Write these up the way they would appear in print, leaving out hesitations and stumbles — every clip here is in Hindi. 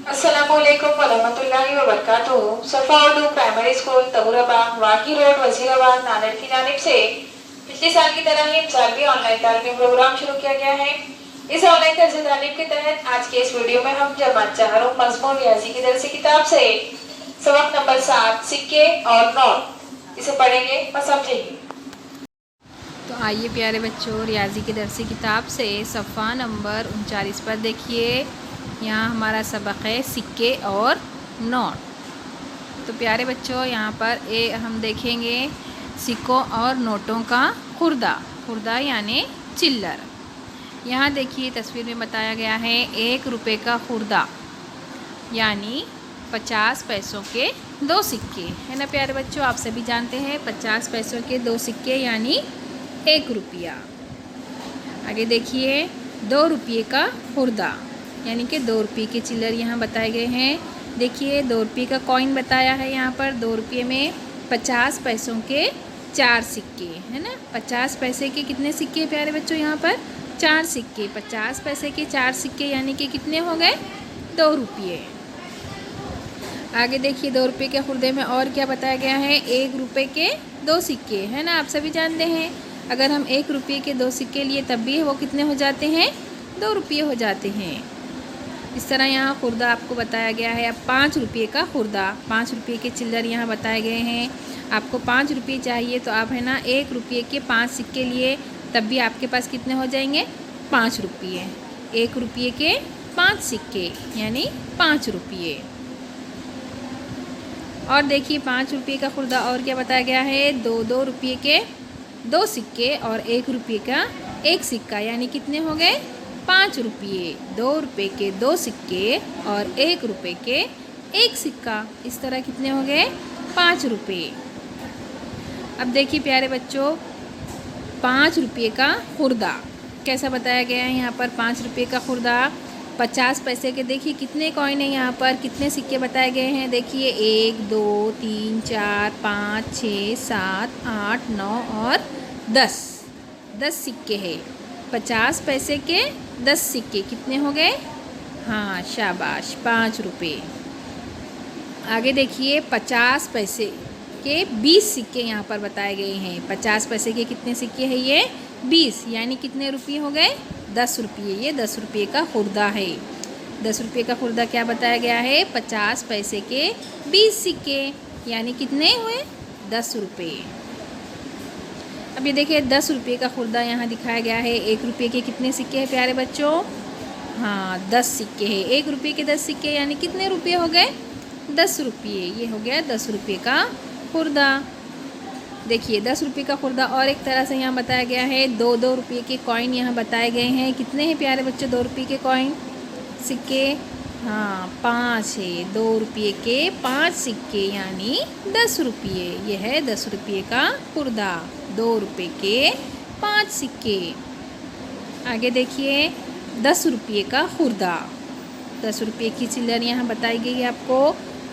अस्सलामुअलैकुम वरहमतुल्लाहि वबरकातुहू। सफ़ा उर्दू प्राइमरी स्कूल तहुराबाग वाकी रोड वजीराबाद नांदेड़ की जानिब से पिछले साल की तरह ही इस साल भी ऑनलाइन तालीमी प्रोग्राम शुरू किया गया है। इस ऑनलाइन तर्ज तालीम के तहत आज के इस वीडियो में हम जमात चारों मज़मून रियाजी की दरसी किताब से सबक नंबर 7 सिक्के और नोट इसे पढ़ेंगे और समझेंगे। तो आइए प्यारे बच्चों, रियाजी की दरसी किताब से सफ़ा नंबर 39 पर देखिए। यहाँ हमारा सबक है सिक्के और नोट। तो प्यारे बच्चों, यहाँ पर हम देखेंगे सिक्कों और नोटों का खुर्दा यानी चिल्लर। यहाँ देखिए तस्वीर में बताया गया है 1 रुपये का खुर्दा यानी 50 पैसों के 2 सिक्के, है ना प्यारे बच्चों। आप सभी जानते हैं 50 पैसों के 2 सिक्के यानी 1 रुपया। आगे देखिए 2 रुपये का खुर्दा यानी कि 2 रुपये के चिल्लर यहाँ बताए गए हैं। देखिए 2 रुपये का कॉइन बताया है यहाँ पर। 2 रुपये में 50 पैसों के 4 सिक्के, है ना। 50 पैसे के कितने सिक्के प्यारे बच्चों, यहाँ पर 4 सिक्के। 50 पैसे के 4 सिक्के यानी कि कितने हो गए, 2 रुपये। आगे देखिए 2 रुपये के खुर्दे में और क्या बताया गया है, 1 रुपये के 2 सिक्के, है ना। आप सभी जानते हैं अगर हम 1 रुपये के 2 सिक्के लिए तब भी वो कितने हो जाते हैं, 2 रुपये हो जाते हैं। इस तरह यहाँ खुर्दा आपको बताया गया है। अब 5 रुपये का खुर्दा, 5 रुपये के चिल्लर यहाँ बताए गए हैं। आपको 5 रुपये चाहिए तो आप, है ना, 1 रुपये के 5 सिक्के लिए तब भी आपके पास कितने हो जाएंगे, 5 रुपये। 1 रुपये के 5 सिक्के यानी 5 रुपये। और देखिए 5 रुपये का खुर्दा और क्या बताया गया है, 2 रुपये के 2 सिक्के और 1 रुपये का 1 सिक्का यानी कितने हो गए, 5 रुपये। 2 रुपये के 2 सिक्के और 1 रुपये के 1 सिक्का, इस तरह कितने हो गए, 5 रुपये। अब देखिए प्यारे बच्चों 5 रुपये का खुर्दा कैसा बताया गया है यहाँ पर। 5 रुपये का खुर्दा 50 पैसे के देखिए कितने कॉइन है यहाँ पर, कितने सिक्के बताए गए हैं। देखिए 1 2 3 4 5 6 7 8 9 और 10 सिक्के हैं। 50 पैसे के 10 सिक्के कितने हो गए, हाँ शाबाश, 5 रुपये। आगे देखिए 50 पैसे के 20 सिक्के यहाँ पर बताए गए हैं। 50 पैसे के कितने सिक्के हैं, ये 20 यानी कितने रुपये हो गए, 10 रुपये। ये 10 रुपये का खुर्दा है। 10 रुपये का खुर्दा क्या बताया गया है, 50 पैसे के 20 सिक्के यानी कितने हुए, 10 रुपये। अब ये देखिए 10 रुपये का खुर्दा यहाँ दिखाया गया है। 1 रुपये के कितने सिक्के हैं प्यारे बच्चों, हाँ 10 सिक्के हैं। 1 रुपये के 10 सिक्के यानी कितने रुपये हो गए, 10 रुपये। ये हो गया 10 रुपये का खुर्दा। देखिए 10 रुपये का खुर्दा और एक तरह से यहाँ बताया गया है। 2 रुपये के कॉइन यहाँ बताए गए हैं। कितने हैं प्यारे बच्चों 2 रुपये के कॉइन सिक्के, हाँ 5 है। 2 रुपये के 5 सिक्के यानी 10 रुपये। यह है 10 रुपये का खुर्दा, 2 रुपये के 5 सिक्के। आगे देखिए 10 रुपये का खुर्दा, 10 रुपये की चिल्लर यहाँ बताई गई है आपको।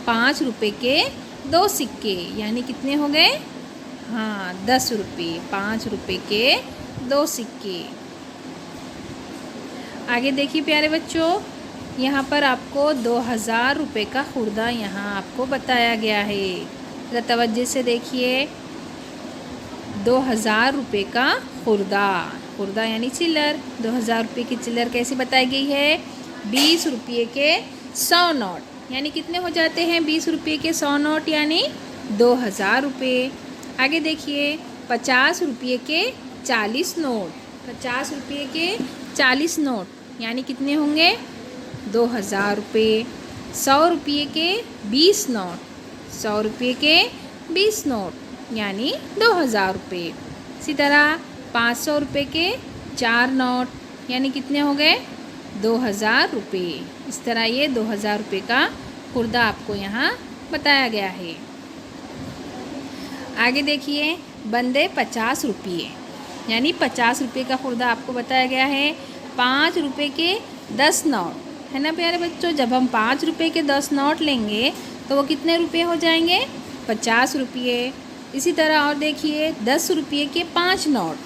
5 रुपये के 2 सिक्के यानी कितने हो गए, हाँ 10 रुपये। 5 रुपये के 2 सिक्के। आगे देखिए प्यारे बच्चों यहाँ पर आपको 2000 रुपये का खुर्दा यहाँ आपको बताया गया है। ज़रा तवज्जो से देखिए 2000 रुपये का खुर्दा यानी चिल्लर। 2000 रुपये की चिल्लर कैसी बताई गई है, 20 रुपये के 100 नोट यानी कितने हो जाते हैं, 20 रुपये के 100 नोट यानी 2000 रुपये। आगे देखिए 50 रुपये के 40 नोट, 50 रुपये के 40 नोट यानी कितने होंगे, 2000 रुपये। 100 रुपये के 20 नोट, 100 रुपये के 20 नोट यानी 2000 रुपये। इसी तरह 500 रुपये के 4 नोट यानी कितने हो गए, 2000 रुपये। इस तरह ये 2000 रुपये का खुर्दा आपको यहाँ बताया गया है। आगे देखिए बंदे 50 रुपये यानी 50 रुपये का खुर्दा आपको बताया गया है। 5 रुपये के 10 नोट, है ना प्यारे बच्चों। जब हम 5 रुपये के 10 नोट लेंगे तो वो कितने रुपये हो जाएंगे, 50 रुपये। इसी तरह और देखिए 10 रुपये के 5 नोट,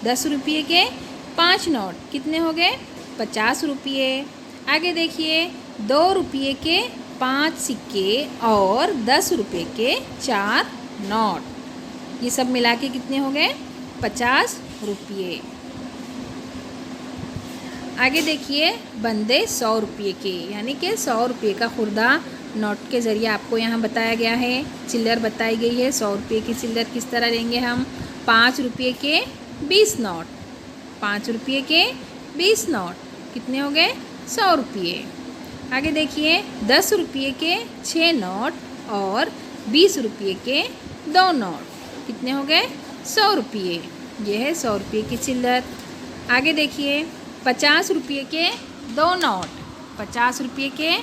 10 रुपये के 5 नोट कितने हो गए, 50 रुपये। आगे देखिए ₹2 के 5 सिक्के और ₹10 के 4 नोट। ये सब मिला के कितने हो गए? ₹50। आगे देखिए बंदे ₹100 के, यानी कि ₹100 का खुर्दा नोट के ज़रिए आपको यहाँ बताया गया है। चिल्लर बताई गई है। ₹100 की चिल्लर किस तरह लेंगे हम? ₹5 के 20 नोट। ₹5 के 20 नोट कितने हो गए? ₹100। आगे देखिए ₹10 के 6 नोट और ₹20 के 2 नोट कितने हो गए? ₹100। ये है ₹100 की चिल्लर। आगे देखिए ₹50 के 2 नोट। ₹50 के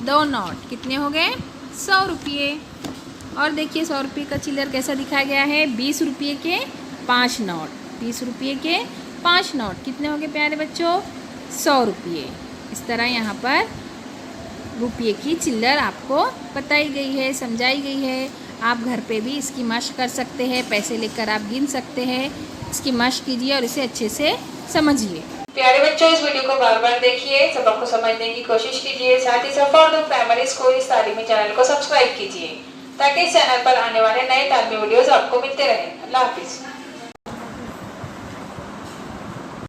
2 नोट कितने हो गए? ₹100। और देखिए ₹100 का चिल्लर कैसा दिखाया गया है? ₹20 के 5 नोट। ₹20 के 5 नोट कितने हो गए प्यारे बच्चों? ₹100। इस तरह यहाँ पर रुपये की चिल्लर आपको बताई गई है, समझाई गई है। आप घर पे भी इसकी मश्क कर सकते हैं। पैसे लेकर आप गिन सकते हैं। इसकी मश्क कीजिए और इसे अच्छे से समझिए। प्यारे बच्चों, इस वीडियो को बार बार देखिए, सबक को समझने की कोशिश कीजिए। साथ ही सफा उर्दू प्राइमरी स्कूल इस तालीमी चैनल को सब्सक्राइब कीजिए ताकि इस चैनल पर आने वाले नए तालीमी वीडियोस आपको मिलते रहें। अल्लाह हाफिज़।